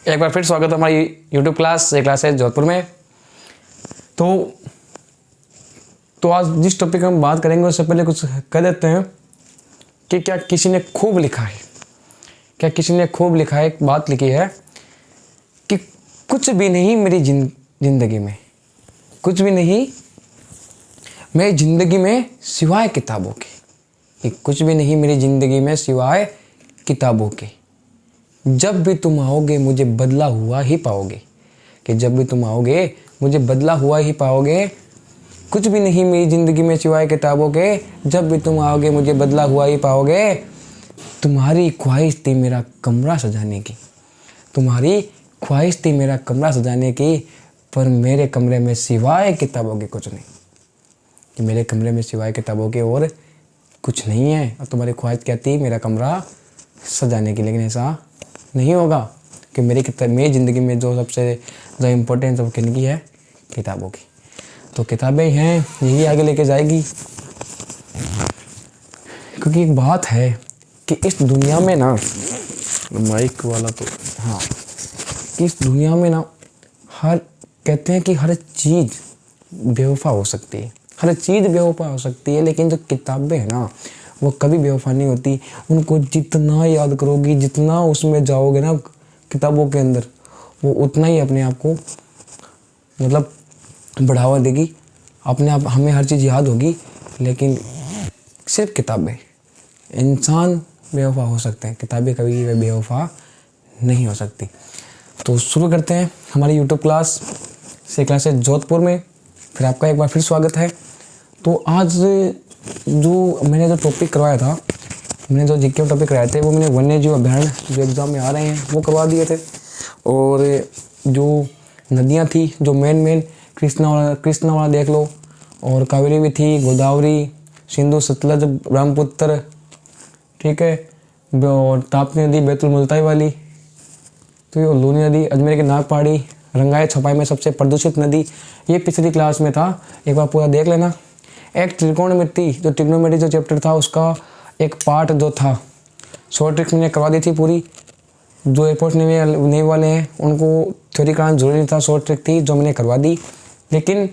एक बार फिर स्वागत है हमारी यूट्यूब क्लास। ये क्लास है जोधपुर में। तो आज जिस टॉपिक हम बात करेंगे उससे पहले कुछ कह देते हैं कि क्या किसी ने खूब लिखा है, एक बात लिखी है कि कुछ भी नहीं मेरी जिंदगी में, कुछ भी नहीं मेरी ज़िंदगी में सिवाय किताबों के, कि कुछ भी नहीं मेरी ज़िंदगी में सिवाय किताबों के। जब भी तुम आओगे मुझे बदला हुआ ही पाओगे, कि जब भी तुम आओगे मुझे बदला हुआ ही पाओगे। कुछ भी नहीं मेरी ज़िंदगी में सिवाय किताबों के, जब भी तुम आओगे मुझे बदला हुआ ही पाओगे। तुम्हारी ख्वाहिश थी मेरा कमरा सजाने की, तुम्हारी ख्वाहिश थी मेरा कमरा सजाने की, पर मेरे कमरे में सिवाय किताबों के कुछ नहीं, कि मेरे कमरे में सिवाय किताबों के और कुछ नहीं है। और तुम्हारी ख्वाहिश क्या थी, मेरा कमरा सजाने की। लेकिन ऐसा नहीं होगा कि मेरी ज़िंदगी में जो सबसे ज़्यादा इम्पोर्टेंस वो किनकी है, किताबों की। तो किताबें हैं, यही आगे लेके जाएगी। क्योंकि एक बात है कि इस दुनिया में ना, माइक वाला तो हाँ, कि इस दुनिया में ना कहते हैं कि हर चीज़ बेवफा हो सकती है, हर चीज़ बेवफा हो सकती है, लेकिन जो किताबें हैं ना वो कभी बेवफा नहीं होती। उनको जितना याद करोगी, जितना उसमें जाओगे ना किताबों के अंदर, वो उतना ही अपने आप को मतलब बढ़ावा देगी। अपने आप हमें हर चीज़ याद होगी, लेकिन सिर्फ किताबें, इंसान बेवफा हो सकते हैं, किताबें कभी बेवफा नहीं हो सकती। तो शुरू करते हैं हमारी यूट्यूब क्लास से, क्लास है जोधपुर में। फिर आपका एक बार फिर स्वागत है। तो आज जो मैंने जो टॉपिक करवाया था, मैंने जो जीके टॉपिक कराए थे, वो मैंने वन्यजीव अभ्यारण्य जो एग्ज़ाम में आ रहे हैं वो करवा दिए थे। और जो नदियाँ थी, जो मेन कृष्णा वाला देख लो, और कावेरी भी थी, गोदावरी, सिंधु, सतलज, ब्रह्मपुत्र, ठीक है, और ताप्ती नदी, बैतुल मुल्ताई वाली, तो ये लूनी नदी, अजमेर की नाग पहाड़ी, रंगाई छपाई में सबसे प्रदूषित नदी। ये पिछली क्लास में था, एक बार पूरा देख लेना। एक त्रिकोणमिति, जो ट्रिग्नोमेट्री जो चैप्टर था उसका एक पार्ट जो था, शॉर्ट ट्रिक मैंने करवा दी थी पूरी। जो एयरपोर्ट नेवी वाले हैं उनको थ्योरी कराना जरूरी नहीं था, शॉर्ट ट्रिक थी जो मैंने करवा दी। लेकिन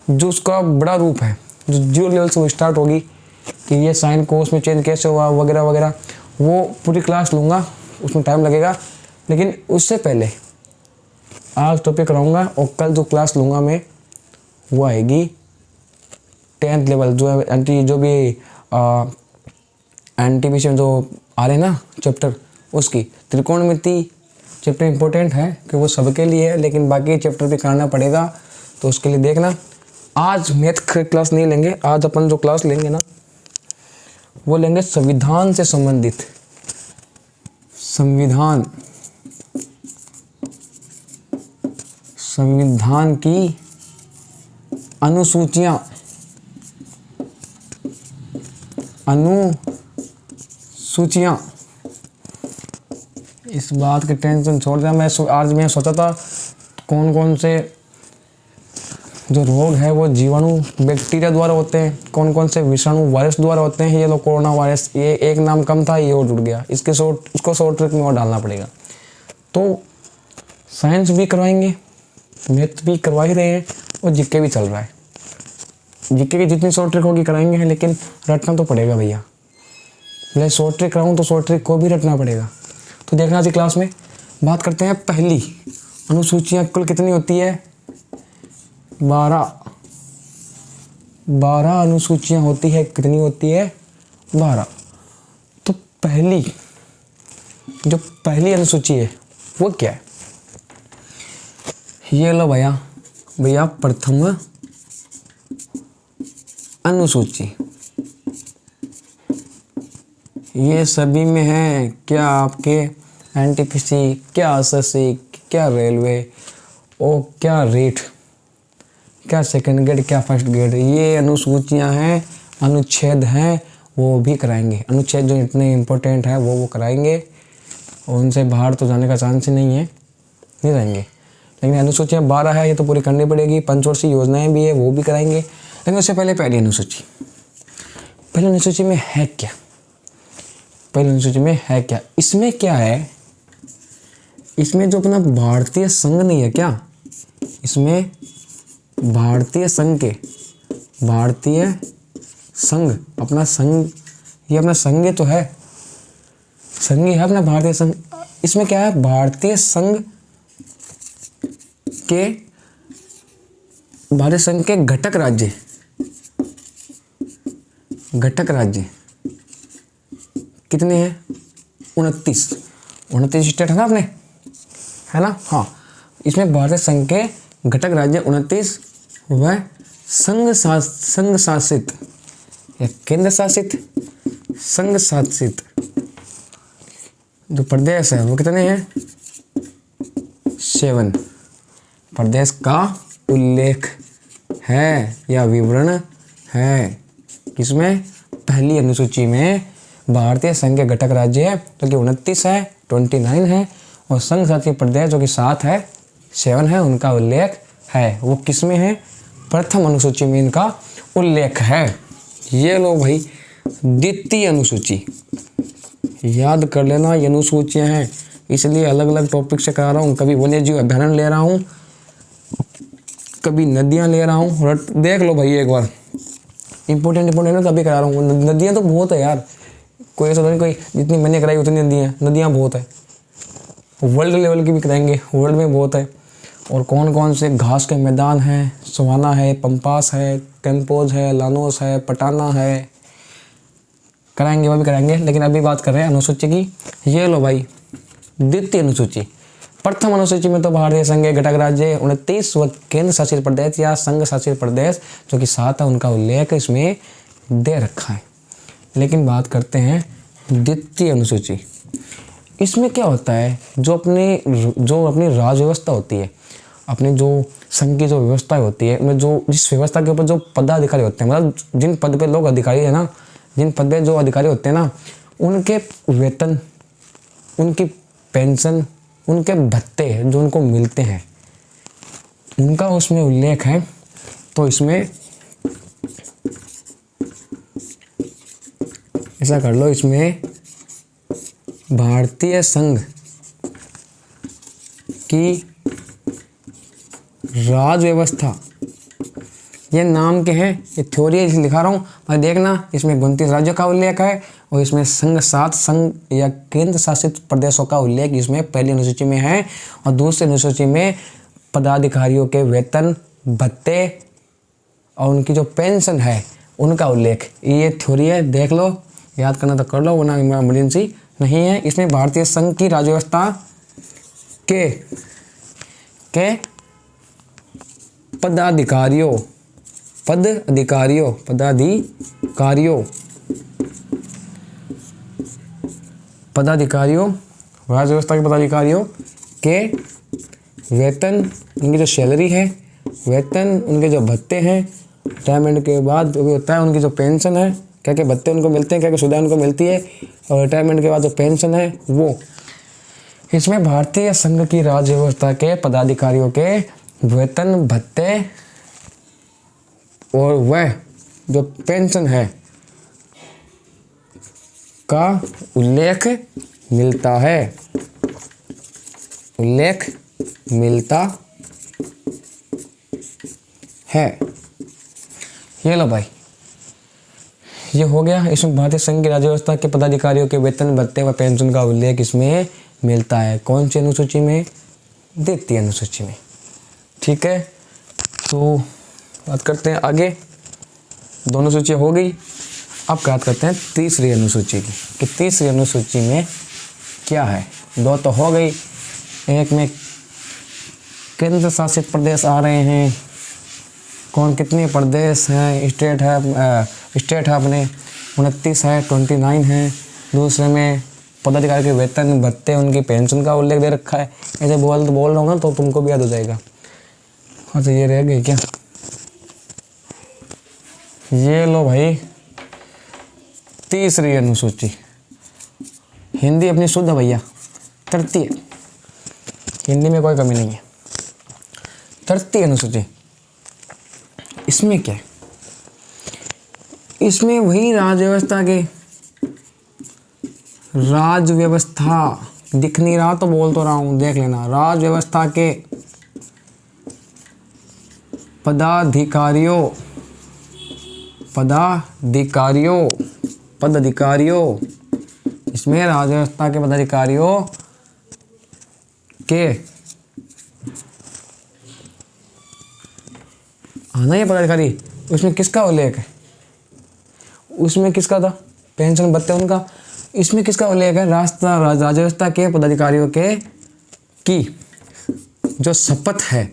जो उसका बड़ा रूप है, जो 0 लेवल से वो स्टार्ट होगी कि ये साइन कोस में चेंज कैसे हुआ वगैरह वगैरह, वो पूरी क्लास लूँगा, उसमें टाइम लगेगा। लेकिन उससे पहले आज टॉपिक कराऊँगा, और कल जो क्लास लूँगा मैं वो आएगी 10th लेवल, जो है जो भी एनटीपीसी में जो आ रहे हैं ना चैप्टर, उसकी त्रिकोणमिति चैप्टर इंपॉर्टेंट है कि वो सबके लिए है, लेकिन बाकी चैप्टर भी कराना पड़ेगा, तो उसके लिए देखना। आज मैथ क्लास नहीं लेंगे, आज अपन जो क्लास लेंगे ना वो लेंगे संविधान से संबंधित, संविधान की अनुसूचियाँ, इस बात की टेंशन छोड़ दिया। आज मैं सोचा था कौन कौन से जो रोग है वो जीवाणु बैक्टीरिया द्वारा होते हैं, कौन कौन से विषाणु वायरस द्वारा होते हैं। ये लो कोरोना वायरस, ये एक नाम कम था, ये और जुड़ गया, उसको शॉर्ट ट्रिक में और डालना पड़ेगा। तो साइंस भी करवाएंगे, मैथ भी करवा ही रहे हैं, और जीके भी चल रहा है। जीके की जितनी शॉर्ट ट्रिक होगी कराएंगे, लेकिन रटना तो पड़ेगा भैया। मैं शॉर्ट ट्रिक कराऊँ तो शॉर्ट ट्रिक को भी रटना पड़ेगा। तो देखना आज क्लास में बात करते हैं। पहली अनुसूचियाँ कुल कितनी होती है, 12 अनुसूचियाँ होती है। कितनी होती है, 12। तो जो पहली अनुसूची है वो क्या है, ये लो भैया प्रथम अनुसूची। ये सभी में है, क्या आपके एनटीपीसी, क्या एसएससी, क्या रेलवे, और क्या रेट, क्या सेकंड ग्रेड, क्या फर्स्ट ग्रेड, ये अनुसूचियां हैं, अनुच्छेद हैं, वो भी कराएंगे। अनुच्छेद जो इतने इम्पोर्टेंट है वो कराएंगे, और उनसे बाहर तो जाने का चांस ही नहीं रहेंगे। लेकिन अनुसूचियाँ 12 है, ये तो पूरी करनी पड़ेगी। पंचवर्षीय योजनाएं भी है, वो भी कराएंगे। लेकिन उससे पहले पहली अनुसूची में है क्या, इसमें क्या है, इसमें जो अपना भारतीय संघ नहीं है क्या, इसमें भारतीय संघ अपना संघ, ये अपना संघ तो है, संघ है अपना भारतीय संघ। इसमें क्या है, भारतीय संघ के घटक राज्य कितने हैं, 29 स्टेट है ना अपने, है ना। हाँ, इसमें भारतीय संघ के घटक राज्य 29 व संघ शासित या केंद्र शासित संघ शासित जो प्रदेश है वो कितने हैं, 7 प्रदेश का उल्लेख है या विवरण है। किसमें, पहली अनुसूची में भारतीय संघ के घटक राज्य है जो कि 29 है, 29 है, और संघ शासित प्रदेश जो कि 7 है, 7 है, उनका उल्लेख है। वो किसमें है, प्रथम अनुसूची में इनका उल्लेख है। ये लो भाई द्वितीय अनुसूची, याद कर लेना, ये अनुसूचियाँ हैं, इसलिए अलग अलग टॉपिक से करा रहा हूँ। कभी वन्यजीव अभ्यारण्य ले रहा हूँ, कभी नदियाँ ले रहा हूँ। देख लो भाई एक बार, इंपॉर्टेंट है तभी करा रहा हूँ। नदियाँ तो बहुत है यार, कोई ऐसा नहीं कोई जितनी मैंने कराई उतनी नदियाँ बहुत है। वर्ल्ड लेवल की भी कराएंगे, वर्ल्ड में बहुत है। और कौन कौन से घास के मैदान हैं, सवाना है, पंपास है, कैंपोज है, लानोस है, पटाना है, कराएंगे, वो भी कराएंगे। लेकिन अभी बात कर रहे हैं अनुसूची की। ये लो भाई द्वितीय अनुसूची। प्रथम अनुसूची में तो भारतीय संघ के घटक राज्य 29 व केंद्र शासित प्रदेश या संघ शासित प्रदेश जो कि 7 है, उनका उल्लेख इसमें दे रखा है। लेकिन बात करते हैं द्वितीय अनुसूची। इसमें क्या होता है, जो अपनी राज व्यवस्था होती है, अपनी जो संघ की जो व्यवस्था होती है, उनमें जो जिस व्यवस्था के ऊपर जो पदाधिकारी होते हैं, मतलब जिन पद पे लोग अधिकारी है ना, जिन पद पे जो अधिकारी होते हैं ना, उनके वेतन, उनकी पेंशन, उनके भत्ते जो उनको मिलते हैं, उनका उसमें उल्लेख है। तो इसमें ऐसा कर लो, इसमें भारतीय संघ की राज व्यवस्था, ये नाम के हैं, ये थ्योरी है इसलिए लिखा रहा हूँ। भाई देखना, इसमें 29 राज्यों का उल्लेख है और इसमें संघ या केंद्र शासित प्रदेशों का उल्लेख इसमें पहली अनुसूची में है, और दूसरी अनुसूची में पदाधिकारियों के वेतन, भत्ते और उनकी जो पेंशन है उनका उल्लेख। ये थ्योरी है, देख लो, याद करना तो कर लो, वरना इमरजेंसी नहीं है। इसमें भारतीय संघ की राज्य व्यवस्था के पदाधिकारियों राज्य व्यवस्था के पदाधिकारियों के वेतन, उनकी जो सैलरी है, वेतन, उनके जो भत्ते हैं, रिटायरमेंट के बाद जो भी होता है, उनकी जो पेंशन है, क्या क्या भत्ते उनको मिलते हैं, क्या क्या सुविधा उनको मिलती है, और रिटायरमेंट के बाद जो पेंशन है वो। इसमें भारतीय संघ की राज्य व्यवस्था के पदाधिकारियों के वेतन, भत्ते और वह जो पेंशन है का उल्लेख मिलता है, ये लो भाई, ये हो गया। इसमें भारतीय संघ की राज्य व्यवस्था के पदाधिकारियों के वेतन, भत्ते व पेंशन का उल्लेख इसमें मिलता है। कौन सी अनुसूची में, द्वितीय अनुसूची में। ठीक है, तो बात करते हैं आगे। दोनों सूचियाँ हो गई, अब बात करते हैं तीसरी अनुसूची की, कि तीसरी अनुसूची में क्या है। दो तो हो गई, एक में केंद्र शासित प्रदेश आ रहे हैं, कौन कितने प्रदेश हैं, स्टेट है अपने 29 है, 29 है। दूसरे में पदाधिकारी के वेतन, भत्ते, उनकी पेंशन का उल्लेख दे रखा है। ऐसे बोल रहा हूँ ना तो तुमको भी याद हो जाएगा। हाँ, तो ये रह गई क्या, ये लो भाई तीसरी अनुसूची। हिंदी अपनी शुद्ध है भैया, तृतीय, हिंदी में कोई कमी नहीं है। तृतीय अनुसूची, इसमें क्या है, इसमें वही राज व्यवस्था दिख नहीं रहा तो बोल तो रहा हूँ, देख लेना। राज व्यवस्था के पदाधिकारियों पदाधिकारियों पदाधिकारियों इसमें राज व्यवस्था के पदाधिकारियों के आना ये पदाधिकारी, उसमें किसका उल्लेख है? उसमें किसका था? पेंशन भत्ते उनका। इसमें किसका उल्लेख है? राज व्यवस्था के पदाधिकारियों के की जो शपथ है,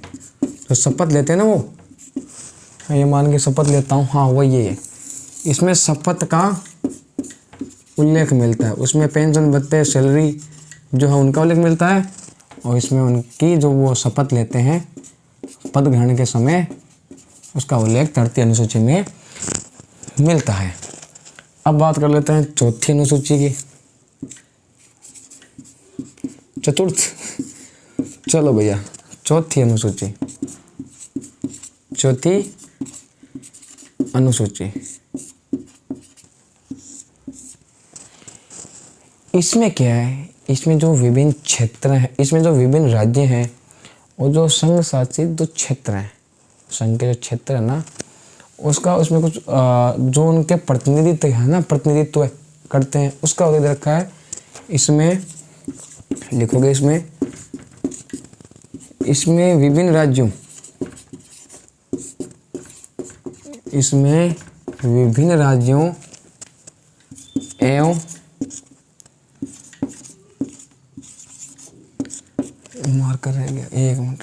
जो शपथ लेते हैं ना वो, ये मान के शपथ लेता हूँ, हाँ वो ये है। इसमें शपथ का उल्लेख मिलता है। उसमें पेंशन भत्ते सैलरी जो है उनका उल्लेख मिलता है, और इसमें उनकी जो वो शपथ लेते हैं पद ग्रहण के समय, उसका उल्लेख 3री अनुसूची में मिलता है। अब बात कर लेते हैं 4थी अनुसूची की, चतुर्थ। चलो भैया 4थी अनुसूची, 4थी अनुसूची। इसमें क्या है? इसमें जो विभिन्न क्षेत्र हैं, इसमें जो विभिन्न राज्य हैं और जो संघ शासित जो क्षेत्र हैं, संघ के जो क्षेत्र है ना, उसका उसमें कुछ जो उनके प्रतिनिधित्व है ना, प्रतिनिधित्व करते हैं, उसका उल्लेख रखा है। इसमें लिखोगे, इसमें विभिन्न राज्यों, इसमें विभिन्न राज्यों एवं मार्कर रह गया, 1 मिनट।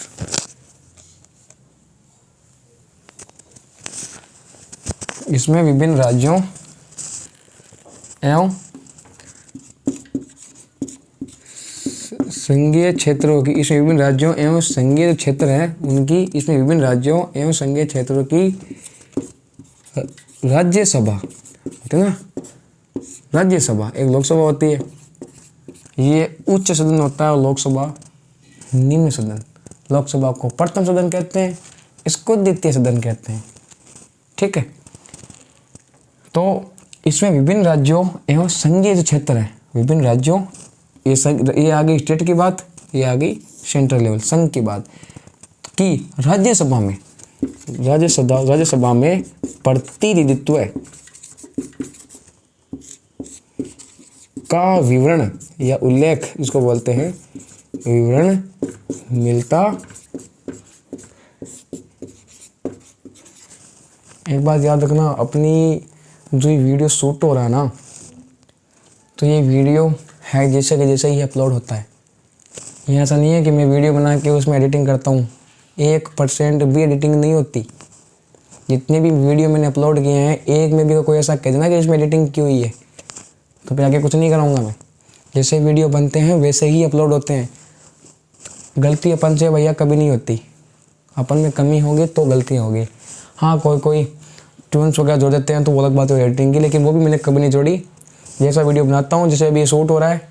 इसमें विभिन्न राज्यों एवं संघीय क्षेत्रों की, इसमें विभिन्न राज्यों एवं संघीय क्षेत्र हैं उनकी, इसमें विभिन्न राज्यों एवं संघीय क्षेत्रों की राज्यसभा होती है ना। राज्यसभा एक लोकसभा होती है, ये उच्च सदन होता है, और लोकसभा निम्न सदन। लोकसभा को प्रथम सदन कहते हैं, इसको द्वितीय सदन कहते हैं, ठीक है। तो इसमें विभिन्न राज्यों एवं संघीय जो क्षेत्र है, विभिन्न राज्यों, ये आ गई स्टेट की बात, ये आ गई सेंट्रल लेवल संघ की बात, कि राज्यसभा में प्रतिनिधित्व का विवरण या उल्लेख, इसको बोलते हैं विवरण, मिलता। एक बात याद रखना, अपनी जो ये वीडियो शूट हो रहा है ना, तो ये वीडियो है जैसे कि जैसे ही अपलोड होता है। ये ऐसा नहीं है कि मैं वीडियो बना के उसमें एडिटिंग करता हूँ, 1% भी एडिटिंग नहीं होती। जितने भी वीडियो मैंने अपलोड किए हैं, एक में भी कोई ऐसा कह देना कि इसमें एडिटिंग की हुई है, तो फिर आगे कुछ नहीं कराऊंगा मैं। जैसे वीडियो बनते हैं वैसे ही अपलोड होते हैं। गलती अपन से भैया कभी नहीं होती, अपन में कमी होगी तो गलती होगी। हाँ, कोई ट्यून्स वगैरह जोड़ देते हैं तो वो अलग बात है एडिटिंग की, लेकिन वो भी मैंने कभी नहीं जोड़ी। जैसा वीडियो बनाता हूँ, जैसे अभी ये शूट हो रहा है,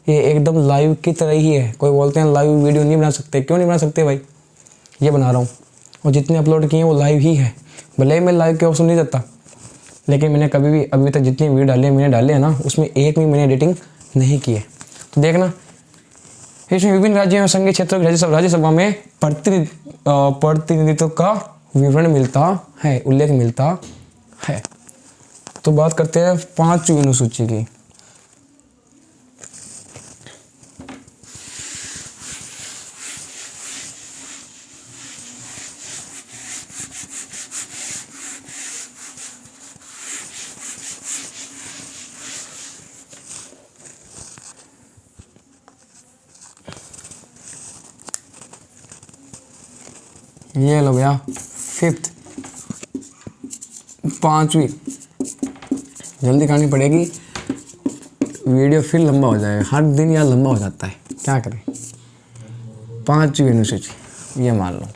ये एकदम लाइव की तरह ही है। कोई बोलते हैं लाइव वीडियो नहीं बना सकते, क्यों नहीं बना सकते भाई? ये बना रहा हूँ, और जितने अपलोड किए हैं वो लाइव ही है। भले ही मैं लाइव के ऑप्शन नहीं देता, लेकिन मैंने कभी भी अभी तक जितनी वीडियो मैंने डाले हैं ना, उसमें एक भी मैंने एडिटिंग नहीं की है। तो देखना, इसमें विभिन्न राज्यों में संघीय क्षेत्रों की राज्यसभा में प्रतिनिधित्व का विवरण मिलता है, उल्लेख मिलता है। तो बात करते हैं 5वीं अनुसूची की। ये लो भैया 5th, 5वीं। जल्दी खानी पड़ेगी, वीडियो फिर लंबा हो जाएगा। हर दिन यार लंबा हो जाता है, क्या करें। 5वीं अनुसूची ये मान लो,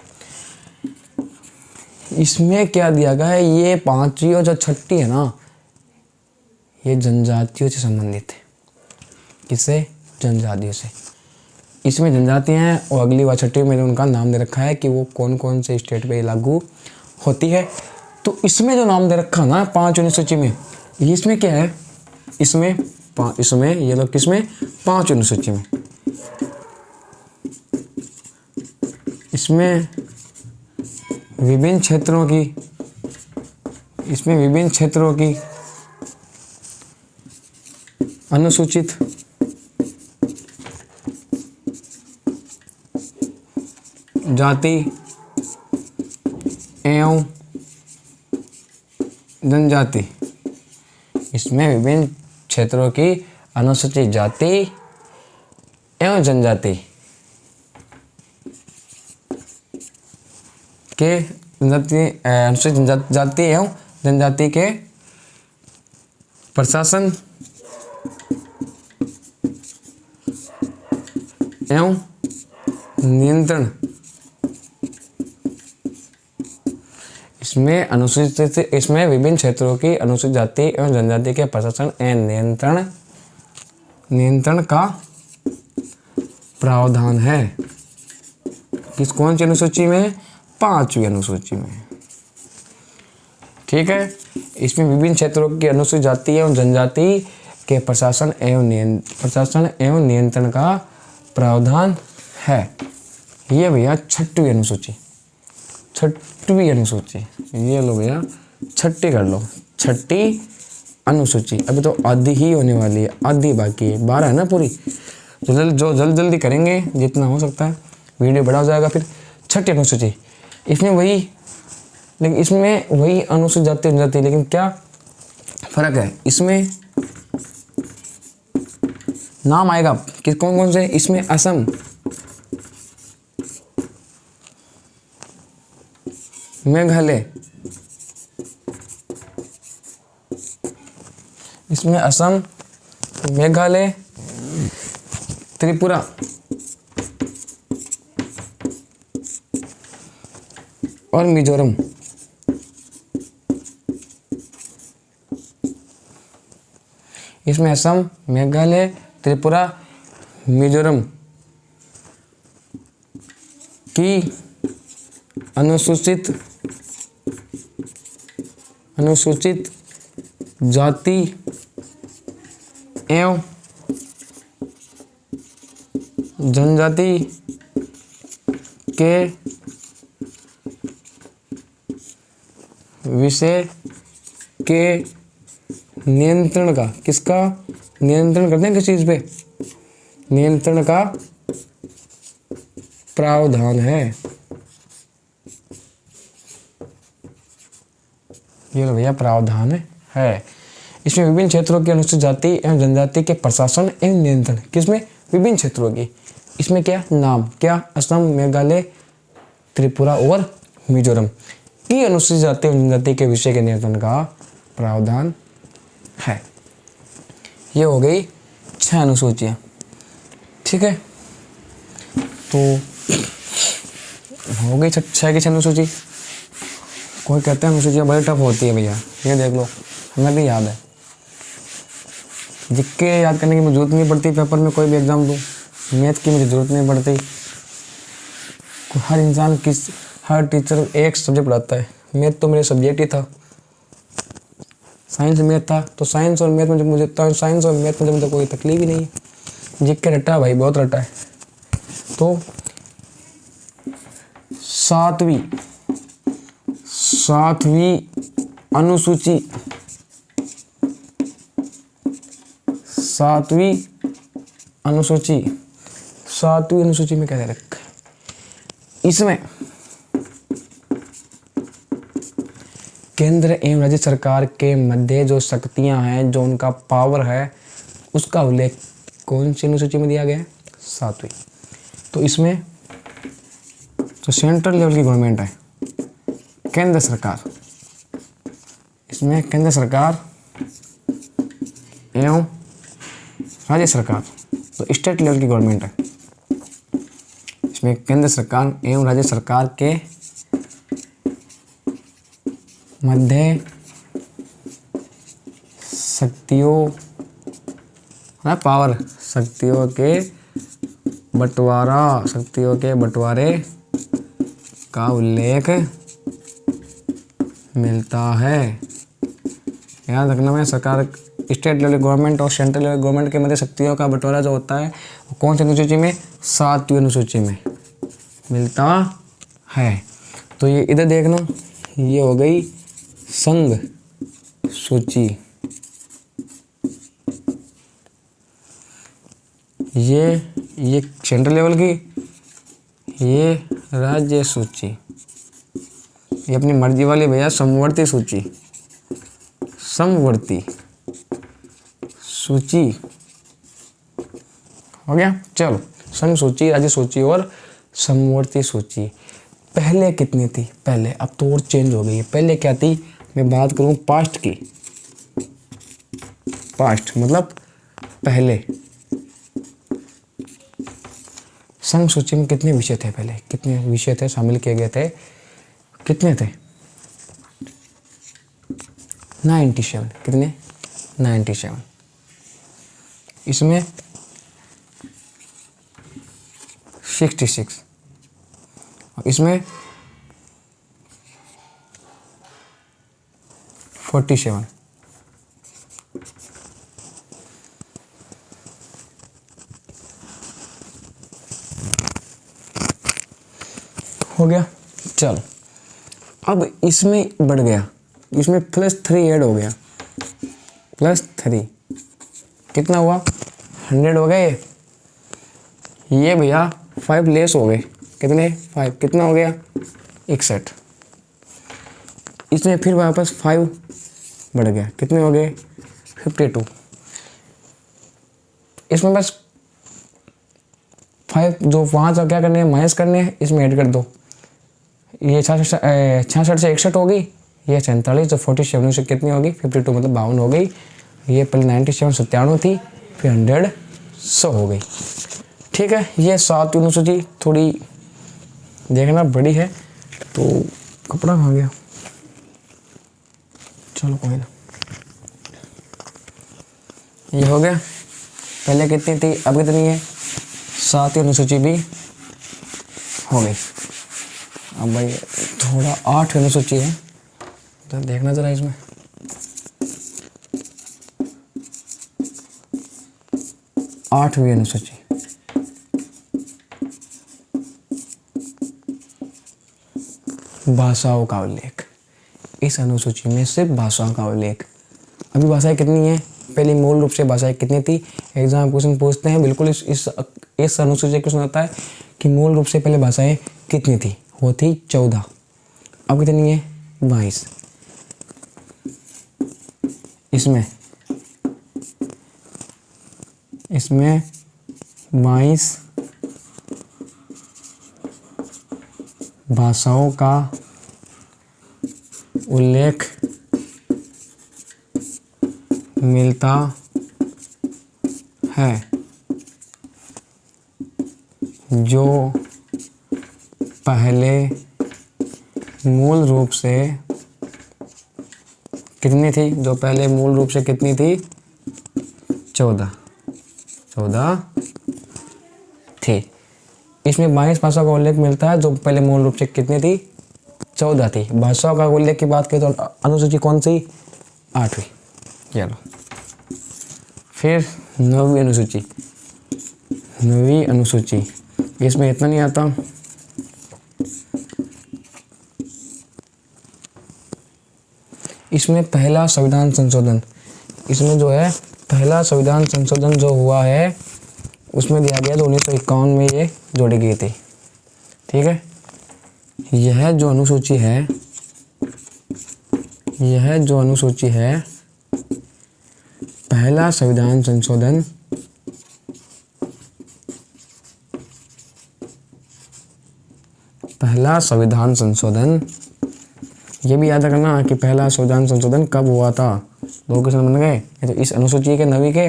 इसमें क्या दिया गया है, ये 5वीं और जो 6ठी है ना, ये जनजातियों से संबंधित है। किससे? जनजातियों से। इसमें जनजातियाँ हैं, और अगली बार 6ठी मैंने उनका नाम दे रखा है कि वो कौन कौन से स्टेट पे लागू होती है। तो इसमें जो नाम दे रखा ना 5 अनुसूची में, इसमें क्या है, इसमें ये लोग किसमें? 5 अनुसूची में इसमें विभिन्न क्षेत्रों की अनुसूचित जाति एवं जनजाति, इसमें विभिन्न क्षेत्रों की अनुसूचित जाति एवं जनजाति के अनुसूचित जाति एवं जनजाति के प्रशासन एवं नियंत्रण, इसमें विभिन्न क्षेत्रों की अनुसूचित जाति एवं जनजाति के प्रशासन एवं नियंत्रण का प्रावधान है। कौन सी अनुसूची में? 5वीं अनुसूची में। ठीक है। इसमें विभिन्न क्षेत्रों की अनुसूचित जाति एवं जनजाति के प्रशासन एवं नियंत्रण का प्रावधान है। ये भैया 6वीं अनुसूची, 6वीं अनुसूची, ये लो भैया 6ठी कर लो, 6ठी अनुसूची। अभी तो आधी ही होने वाली है, आधी बाकी है, 12 है ना पूरी। जो जल्दी करेंगे जितना हो सकता है, वीडियो बड़ा हो जाएगा फिर। 6ठी अनुसूची, इसमें वही अनुसूचित जाति जनजाति, लेकिन क्या फर्क है? इसमें नाम आएगा कि कौन कौन से। इसमें असम, मेघालय, इसमें असम, मेघालय, त्रिपुरा, और मिजोरम। इसमें असम, मेघालय, त्रिपुरा, मिजोरम की अनुसूचित जाति एवं जनजाति के विषय के नियंत्रण का, किसका नियंत्रण करते हैं? किस चीज पे? नियंत्रण का प्रावधान है। ये लो भैया प्रावधान है। इसमें विभिन्न क्षेत्रों की अनुसूचित जाति एवं जनजाति के प्रशासन एवं नियंत्रण, किसमें? विभिन्न क्षेत्रों की। इसमें क्या नाम? क्या? असम, मेघालय, त्रिपुरा और मिजोरम की अनुसूचित जाति एवं जनजाति के विषय के नियंत्रण का प्रावधान है। ये हो गई 6 अनुसूचियाँ। ठीक है, तो हो गई 6 की 6 अनुसूची। कोई कहते हैं अनुसूचियाँ बड़ी टफ होती है भैया, ये देख लो, हमें भी याद है। जिक्के याद करने की मुझे जरूरत नहीं पड़ती, पेपर में कोई भी एग्जाम दूँ, मैथ की मुझे ज़रूरत नहीं पड़ती। हर टीचर एक सब्जेक्ट पढ़ाता है। मैथ तो मेरे सब्जेक्ट ही था, साइंस मैथ था, तो साइंस और मैथ में मुझे कोई तकलीफ ही नहीं है। जिक्के रटा भाई, बहुत रटा है। तो 7वीं अनुसूची, 7वीं अनुसूची में क्या दे रखा है? इसमें केंद्र एवं राज्य सरकार के मध्य जो शक्तियां हैं, जो उनका पावर है, उसका उल्लेख कौन सी अनुसूची में दिया गया है? 7वीं। तो इसमें जो सेंट्रल लेवल की गवर्नमेंट है, केंद्र सरकार, इसमें केंद्र सरकार एवं राज्य सरकार, तो स्टेट लेवल की गवर्नमेंट है। इसमें केंद्र सरकार एवं राज्य सरकार के मध्य शक्तियों के बंटवारे का उल्लेख मिलता है। याद रखना है, सरकार, स्टेट लेवल गवर्नमेंट और सेंट्रल लेवल गवर्नमेंट के मध्य शक्तियों का बंटवारा जो होता है, वो कौन सी अनुसूची में? 7वीं अनुसूची में मिलता है। तो ये इधर देखना, ये हो गई संघ सूची, ये सेंट्रल लेवल की, ये राज्य सूची, ये अपनी मर्जी वाली भैया समवर्ती सूची, समवर्ती सूची हो गया। चलो, संघ सूची, राज्य सूची और समवर्ती सूची। पहले कितनी थी? पहले, अब तो और चेंज हो गई है। पहले क्या थी? मैं बात करूं पास्ट की, पास्ट मतलब पहले। संघ सूची में कितने विषय थे? पहले कितने विषय थे शामिल किए गए थे? कितने थे? 97। कितने? 97। इसमें 66, इसमें 47। हो गया। चलो, अब इसमें बढ़ गया, इसमें +3 ऐड हो गया, +3 कितना हुआ? 100 हो गए। ये भैया 5 लेस हो गए। कितने? 5। कितना हो गया? 61। इसमें फिर वापस 5 बढ़ गया। कितने हो गए? 52। इसमें बस 5 जो वहाँ से क्या करने हैं, माइनस करने हैं, इसमें ऐड कर दो। ये 66 से 61 होगी, ये 47, तो 47 से कितनी होगी? 52 मतलब 52 हो गई। ये पहले 97 97 थी, फिर 100 100 हो गई। ठीक है, ये 7वीं अनुसूची थोड़ी देखना बड़ी है, तो कपड़ा कहाँ गया? चलो कोई ना, ये हो गया। पहले कितनी थी, अब कितनी है? 7वीं अनुसूची भी हो गई। अब भाई थोड़ा 8वीं अनुसूची है, तो देखना जरा इसमें। 8वीं अनुसूची, भाषाओं का उल्लेख। इस अनुसूची में सिर्फ भाषाओं का उल्लेख। अभी भाषाएं कितनी हैं? पहले मूल रूप से भाषाएं कितनी थी? एग्जाम क्वेश्चन पूछते हैं, बिल्कुल इस अनुसूची क्वेश्चन आता है कि मूल रूप से पहले भाषाएं कितनी थी? वो थी 14। अब कितनी है? 22। इसमें 22 भाषाओं का उल्लेख मिलता है, जो पहले मूल रूप से कितनी थी? जो पहले मूल रूप से कितनी थी? 14 थी। इसमें 22 भाषाओं का उल्लेख मिलता है, जो पहले मूल रूप से कितनी थी? 14 थी। भाषाओं का उल्लेख की बात करें तो अनुसूची कौन सी? 8वीं। चलो, फिर 9वीं अनुसूची। 9वीं अनुसूची, इसमें इतना नहीं आता। इसमें पहला संविधान संशोधन, इसमें जो है पहला संविधान संशोधन जो हुआ है, उसमें दिया गया, जो 1951 में ये जोड़ी गई थी। ठीक है, यह जो अनुसूची है, पहला संविधान संशोधन ये भी याद रखना कि पहला संविधान संशोधन कब हुआ था। 2 क्वेश्चन बन गए, तो इस अनुसूची के 9वीं के,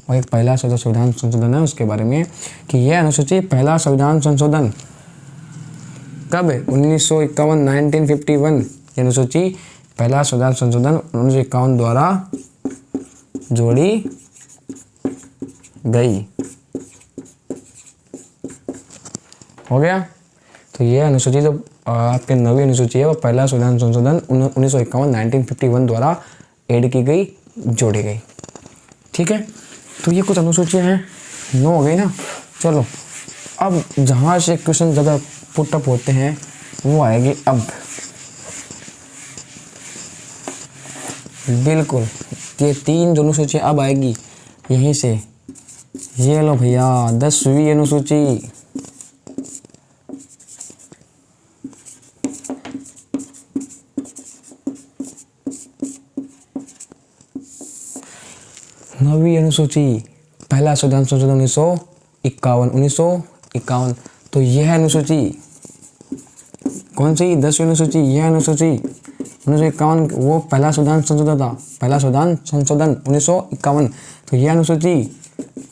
और एक पहला संविधान संशोधन है उसके बारे में, कि यह अनुसूची पहला संविधान संशोधन कब है? 1951, 1951। ये अनुसूची पहला संविधान संशोधन 1951 द्वारा जोड़ी गई। हो गया। तो ये अनुसूची जो आपके 9वीं अनुसूची है, वो पहला संविधान संशोधन 1951 1951 द्वारा ऐड की गई, जोड़ी गई। ठीक है, तो ये कुछ अनुसूचियाँ हैं। 9 हो गई ना। चलो, अब जहाँ से क्वेश्चन ज़्यादा पुटअप होते हैं वो आएगी अब। बिल्कुल, ये 3 जो अनुसूची अब आएगी यहीं से। ये लो भैया 10वीं अनुसूची। नवीं अनुसूची, पहला संविधान संशोधन 1951। तो यह अनुसूची कौन सी? 10वीं अनुसूची। यह अनुसूची 1951, वो पहला संविधान संशोधन था, पहला संविधान संशोधन 1951। तो यह अनुसूची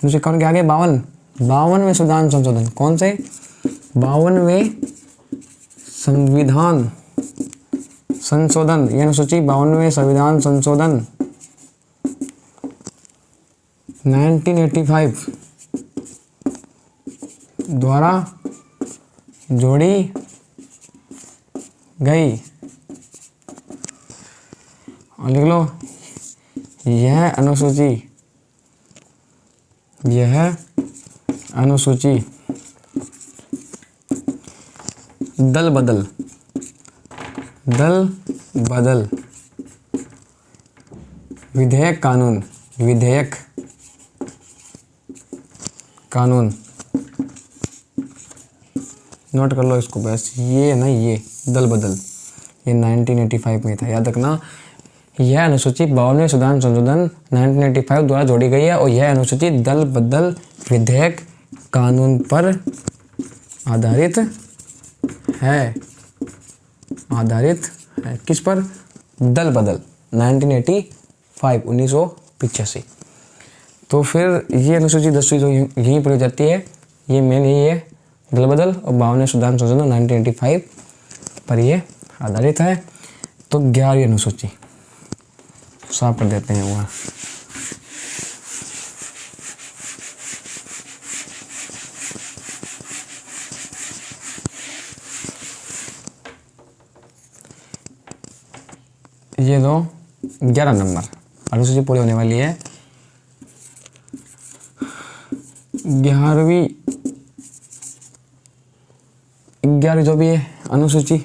1951 के आगे 52वें संविधान संशोधन। कौन से? 52वें संविधान संशोधन। यह अनुसूची 52वें संविधान संशोधन 1985 द्वारा जोड़ी गई। और लिख लो, यह अनुसूची दल बदल विधेयक कानून नोट कर लो इसको बस। ये ना, ये दल बदल, ये 1985 में था, याद रखना। यह अनुसूची 52वें संविधान संशोधन 1985 द्वारा जोड़ी गई है और यह अनुसूची दल बदल विधेयक कानून पर आधारित है। किस पर? दल बदल 1985। तो फिर ये अनुसूची 10वीं जो यहीं पर हो जाती है, ये मेन यही है, दल बदल और 52वें संविधान संशोधन 1985 पर ये आधारित है। तो 11वीं अनुसूची साफ कर देते हैं वहाँ। ये दो 11 नंबर अनुसूची पूरी होने वाली है। 11वीं जो भी है अनुसूची,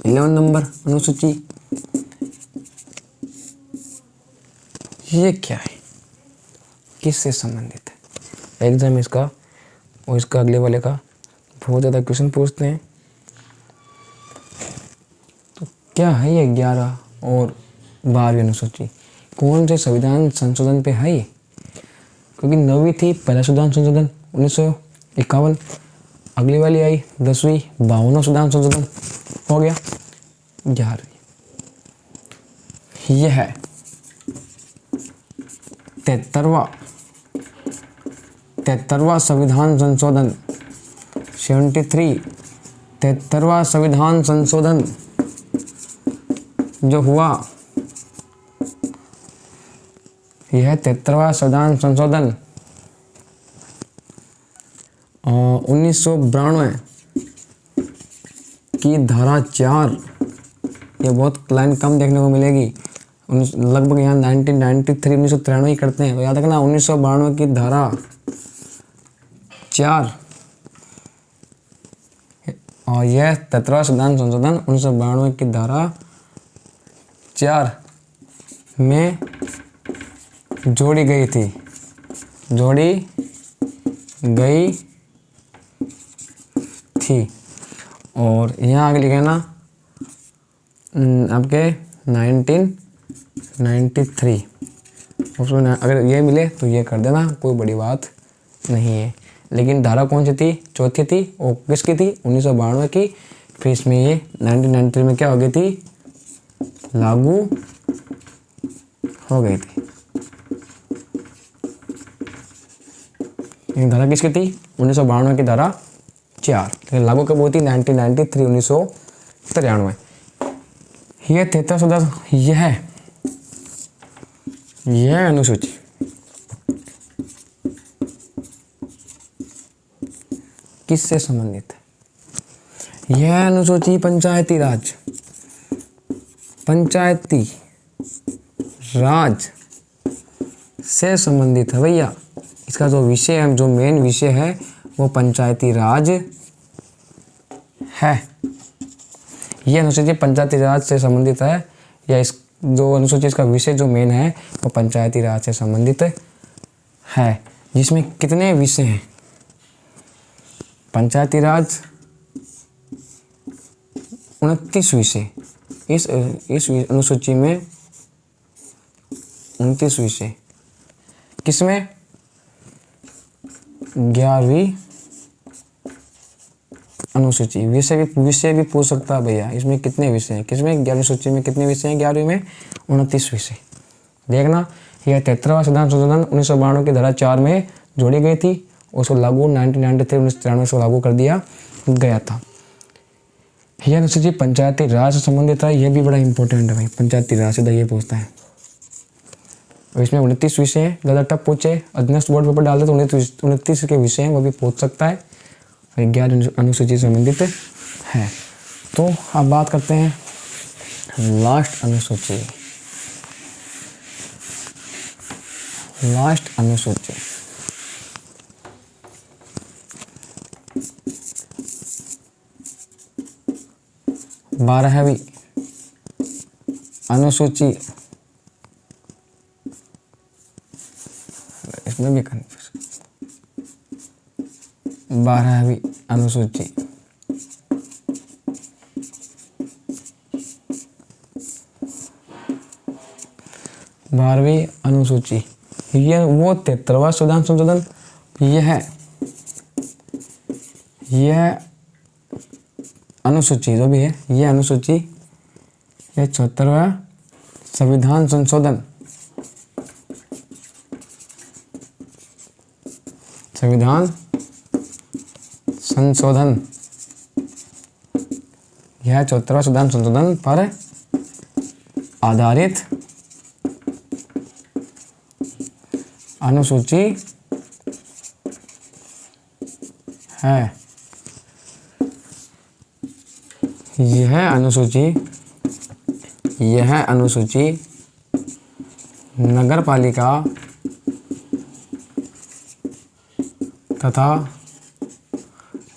11 नंबर अनुसूची, ये क्या है? किससे संबंधित है? एग्जाम इसका और इसका अगले वाले का बहुत ज़्यादा क्वेश्चन पूछते हैं। तो क्या है ये 11 और 12वीं अनुसूची? कौन से संविधान संशोधन पे है ये? क्योंकि 9वीं थी पहला संविधान संशोधन 1951, अगली वाली आई 10वीं 52वां संविधान संशोधन हो गया 11वीं। यह है 73वां संविधान संशोधन 73वां संविधान संशोधन जो हुआ, यह 73वां संविधान संशोधन 1992 की धारा 4, ये बहुत लाइन कम देखने को मिलेगी, लगभग यहाँ 1993 करते हैं। तो याद रखना 1992 की धारा 4 और यह 73वां संविधान संशोधन 1992 की धारा 4 में जोड़ी गई थी। और यहाँ आगे लिखे ना आपके 1993, उसमें अगर ये मिले तो ये कर देना, कोई बड़ी बात नहीं है। लेकिन धारा कौन सी थी? चौथी थी, और किसकी थी? 1992 की। फिर इसमें ये 1993 में क्या हो गई थी? लागू हो गई थी। ये धारा किसकी थी? 1992 की धारा 4, लेकिन लागू कब होती? 1993 1993। यह 73 यह अनुसूची किससे संबंधित है? यह अनुसूची पंचायती राज से संबंधित है भैया। इसका जो विषय है, जो मेन विषय है वो पंचायती राज है। ये अनुसूची पंचायती राज से संबंधित है, या इस जो अनुसूची का विषय जो मेन है वो पंचायती राज से संबंधित है। जिसमें कितने विषय हैं? पंचायती राज 29 विषय। इस अनुसूची में 29 विषय। किसमें? 11वीं अनुसूची। विषय भी पूछ सकता है भैया, इसमें कितने विषय हैं? किसमें? 11वीं सूची में कितने विषय हैं? 11वीं में 29 विषय। देखना, यह 73वां संविधान संशोधन 1992 की धारा 4 में जोड़ी गई थी, उसको लागू 1993 से लागू कर दिया गया था। यह अनुसूची पंचायती राज से संबंधित है। यह भी बड़ा इंपॉर्टेंट है भाई, पंचायती राज से ये पूछता है। और इसमें 29 विषय हैं। ज़्यादा टफ पूछे, अधीनस्थ बोर्ड पेपर डालते तो 29 के विषय हैं, वो भी पूछ सकता है। 11 अनुसूची से संबंधित है। तो अब बात करते हैं लास्ट अनुसूची। लास्ट अनुसूची 12वीं अनुसूची। इसमें भी कन्फ्यूज। 12वीं अनुसूची यह वो 73वां संविधान संशोधन, यह अनुसूची जो भी है, यह अनुसूची, यह 74वां संविधान संशोधन, यह 74वां संविधान संशोधन पर आधारित अनुसूची है। यह अनुसूची नगरपालिका तथा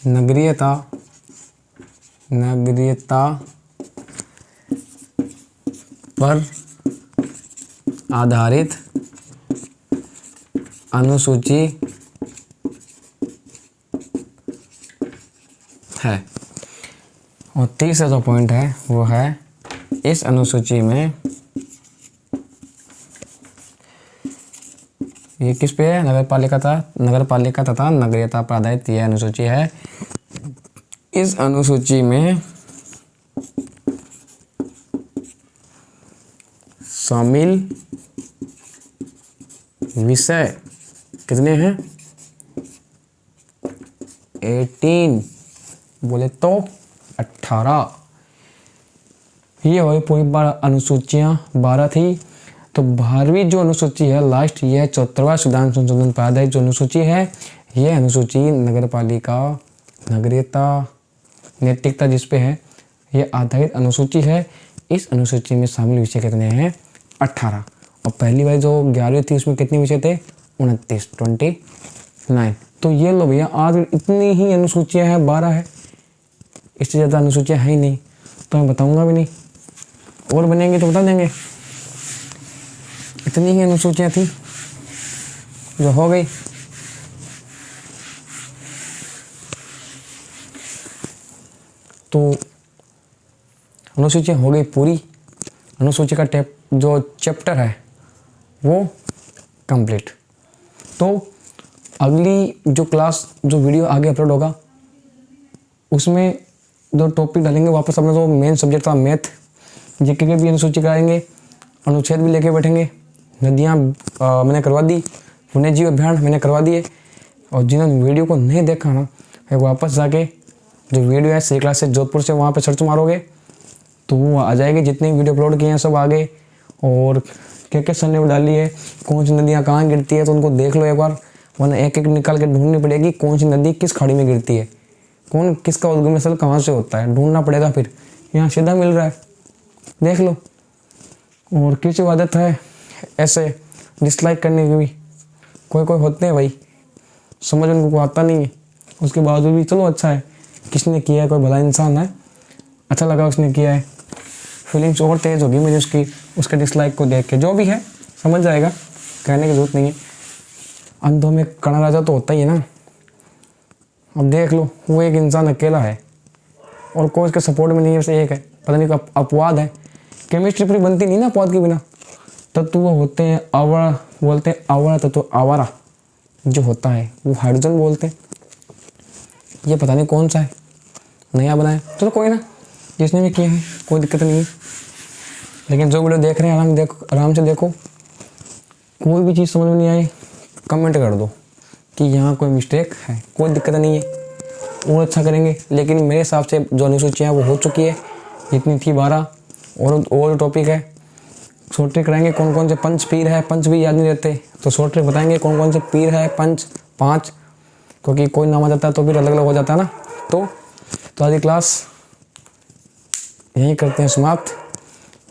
नगरीयता पर आधारित अनुसूची है। और तीसरा जो पॉइंट है वो है, इस अनुसूची में ये किस पे है? नगरपालिका तथा नगरीयता पर आधारित यह अनुसूची है। इस अनुसूची में शामिल विषय कितने हैं? 18, बोले तो 18। ये हुई पूरी बार अनुसूचियाँ 12 थी। तो 12वीं जो अनुसूची है लास्ट, यह 74वां संविधान संशोधन पर आधारित जो अनुसूची है, यह अनुसूची नगरपालिका, नगरीयता, नैतिकता जिस पे है, यह आधारित अनुसूची है। इस अनुसूची में शामिल विषय कितने हैं? 18। और पहली बार जो 11वीं थी उसमें कितने विषय थे? 29। तो ये लो भैया, आज इतनी ही अनुसूचियाँ हैं, 12 है, इससे ज़्यादा अनुसूचियाँ है ही नहीं, तो मैं बताऊंगा भी नहीं। और बनेंगे तो बता देंगे। इतनी ही अनुसूचियाँ थी जो हो गई। तो अनुसूचियाँ हो गई पूरी। अनुसूची का जो चैप्टर है वो कंप्लीट। तो अगली जो क्लास, जो वीडियो आगे अपलोड होगा, उसमें जो टॉपिक डालेंगे वापस अपना जो मेन सब्जेक्ट था मैथ, जीके के भी अनुसूची कराएंगे, अनुच्छेद भी लेके बैठेंगे। नदियाँ मैंने करवा दी, वन्यजीव अभियान मैंने करवा दिए। और जिन्होंने वीडियो को नहीं देखा ना, वापस जाके जो वीडियो है सी क्लास से जोधपुर से, वहाँ पे सर्च मारोगे तो वो आ जाएगी। जितने वीडियो अपलोड किए हैं सब आगे, और क्या सर ने डाली है, कौन सी नदियाँ कहाँ गिरती है, तो उनको देख लो एक बार, वरना एक एक निकाल के ढूंढनी पड़ेगी कौन सी नदी किस खाड़ी में गिरती है, कौन किसका उद्गम स्थल कहाँ से होता है, ढूंढना पड़ेगा। फिर यहाँ सीधा मिल रहा है, देख लो। और किसी आदत है ऐसे डिसलाइक करने की भी, कोई होते हैं भाई, समझ उनको आता नहीं है, उसके बावजूद भी चलो अच्छा है, किसने किया है, कोई भला इंसान है, अच्छा लगा उसने किया है, फीलिंग्स और तेज़ होगी मुझे उसके डिसलाइक को देख के। जो भी है समझ जाएगा, कहने की जरूरत नहीं है। अंधों में कण राजा तो होता ही है ना। अब देख लो, वो एक इंसान अकेला है और कोई उसके सपोर्ट में नहीं है, से एक है, पता नहीं कब अपवाद है। केमिस्ट्री पूरी बनती नहीं ना अपवाद के बिना। तत्व वो होते हैं आवारा, बोलते हैं आवारा तत्व, आवारा जो होता है वो हाइड्रोजन बोलते हैं। ये पता नहीं कौन सा है, नया बनाया, चलो कोई ना, जिसने भी किया है कोई दिक्कत नहीं है। लेकिन जो वीडियो देख रहे हैं आराम से देखो, कोई भी चीज़ समझ में नहीं आई कमेंट कर दो कि यहाँ कोई मिस्टेक है, कोई दिक्कत नहीं है, और अच्छा करेंगे। लेकिन मेरे हिसाब से जो अनुसूचियाँ वो हो चुकी है, इतनी थी 12, और टॉपिक है। शॉर्ट ट्रिक कराएंगे कौन कौन से पंच पीर है, पंच भी याद नहीं रहते तो शॉर्ट ट्रिक बताएंगे कौन कौन से पीर है, पंच 5, क्योंकि कोई नाम आ जाता है तो फिर अलग अलग हो जाता है ना। तो आज की क्लास यहीं करते हैं समाप्त,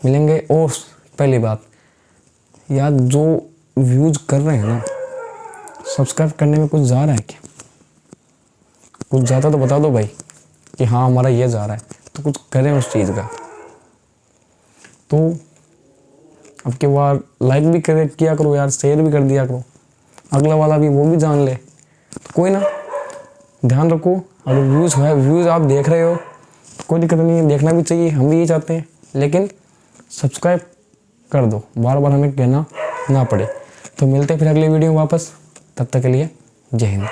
मिलेंगे। और पहली बात यार, जो व्यूज़ कर रहे हैं ना, सब्सक्राइब करने में कुछ जा रहा है क्या? कुछ ज़्यादा तो बता दो भाई कि हाँ हमारा ये जा रहा है, तो कुछ करें उस चीज़ का। तो अब की बार लाइक भी किया करो यार, शेयर भी कर दिया करो, अगला वाला भी वो भी जान ले। तो कोई ना, ध्यान रखो। अगर व्यूज़ आप देख रहे हो कोई दिक्कत नहीं है, देखना भी चाहिए, हम भी ये चाहते हैं। लेकिन सब्सक्राइब कर दो, बार बार हमें कहना ना पड़े। तो मिलते हैं फिर अगली वीडियो में वापस, तब तक के लिए जय हिंद।